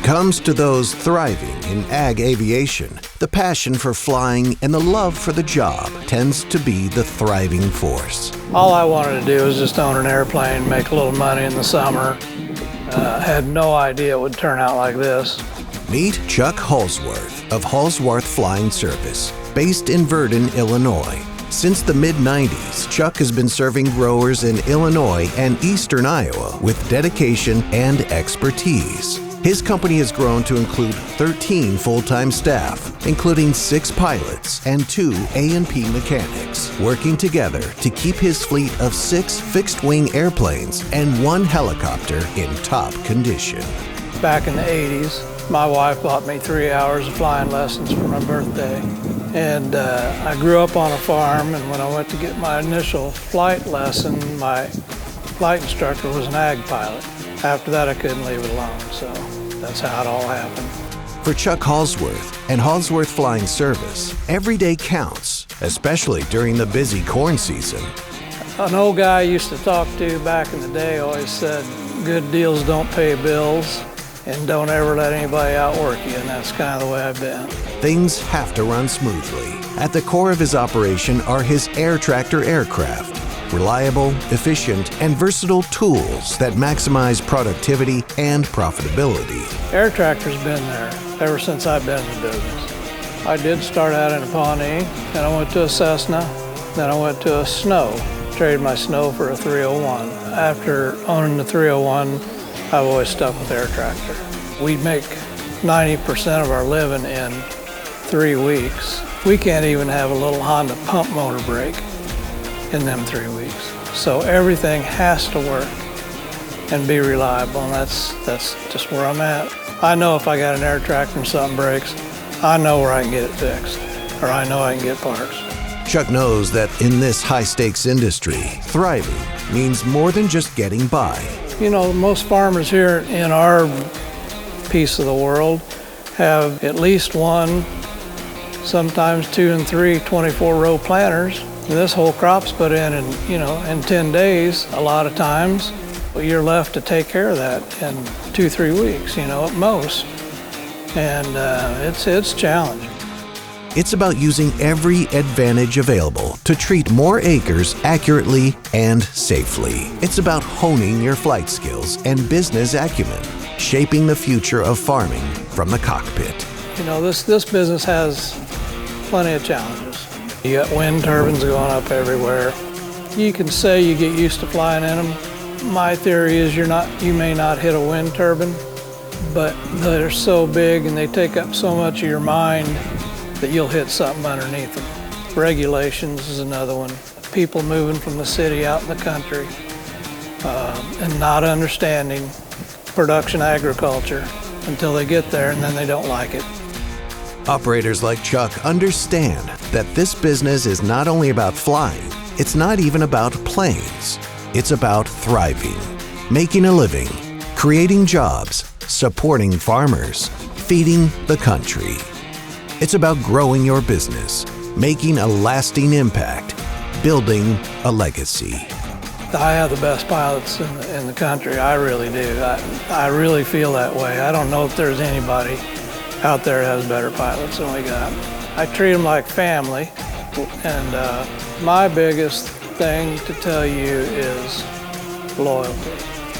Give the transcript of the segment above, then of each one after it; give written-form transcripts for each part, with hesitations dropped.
comes to those thriving in ag aviation, the passion for flying and the love for the job tends to be the thriving force. All I wanted to do was just own an airplane, make a little money in the summer. Had no idea it would turn out like this. Meet Chuck Halsworth of Halsworth Flying Service, based in Verdon, Illinois. Since the mid-90s, Chuck has been serving growers in Illinois and eastern Iowa with dedication and expertise. His company has grown to include 13 full-time staff, including 6 pilots and 2 A&P mechanics, working together to keep his fleet of 6 fixed-wing airplanes and 1 helicopter in top condition. Back in the 80s, my wife bought me 3 hours of flying lessons for my birthday. And I grew up on a farm, and when I went to get my initial flight lesson, my flight instructor was an ag pilot. After that, I couldn't leave it alone, so that's how it all happened. For Chuck Halsworth and Halsworth Flying Service, every day counts, especially during the busy corn season. An old guy I used to talk to back in the day always said, good deals don't pay bills, and don't ever let anybody outwork you, and that's kind of the way I've been. Things have to run smoothly. At the core of his operation are his Air Tractor aircraft, reliable, efficient, and versatile tools that maximize productivity and profitability. Air Tractor's been there ever since I've been in the business. I did start out in a Pawnee, then I went to a Cessna, then I went to a Snow. Traded my Snow for a 301. After owning the 301, I've always stuck with Air Tractor. We make 90% of our living in 3 weeks. We can't even have a little Honda pump motor break in them 3 weeks. So everything has to work and be reliable, and that's just where I'm at. I know if I got an Air Tractor and something breaks, I know where I can get it fixed, or I know I can get parts. Chuck knows that in this high-stakes industry, thriving means more than just getting by. You know, most farmers here in our piece of the world have at least 1, sometimes 2 and 3 24-row planters. And this whole crop's put in 10 days a lot of times. But you're left to take care of that in 2-3 weeks, at most. And it's challenging. It's about using every advantage available to treat more acres accurately and safely. It's about honing your flight skills and business acumen, shaping the future of farming from the cockpit. This business has plenty of challenges. You got wind turbines going up everywhere. You can say you get used to flying in them. My theory is you may not hit a wind turbine, but they're so big and they take up so much of your mind that you'll hit something underneath them. Regulations is another one. People moving from the city out in the country and not understanding production agriculture until they get there, and then they don't like it. Operators like Chuck understand that this business is not only about flying, it's not even about planes. It's about thriving, making a living, creating jobs, supporting farmers, feeding the country. It's about growing your business, making a lasting impact, building a legacy. I have the best pilots in the country. I really do. I really feel that way. I don't know if there's anybody out there that has better pilots than we got. I treat them like family, and my biggest thing to tell you is loyalty.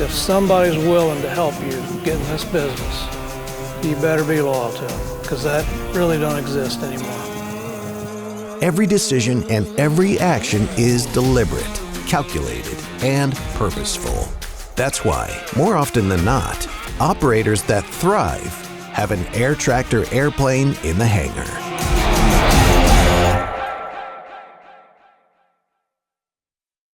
If somebody's willing to help you get in this business, you better be loyal to them, because that really don't exist anymore. Every decision and every action is deliberate, calculated, and purposeful. That's why, more often than not, operators that thrive have an Air Tractor airplane in the hangar.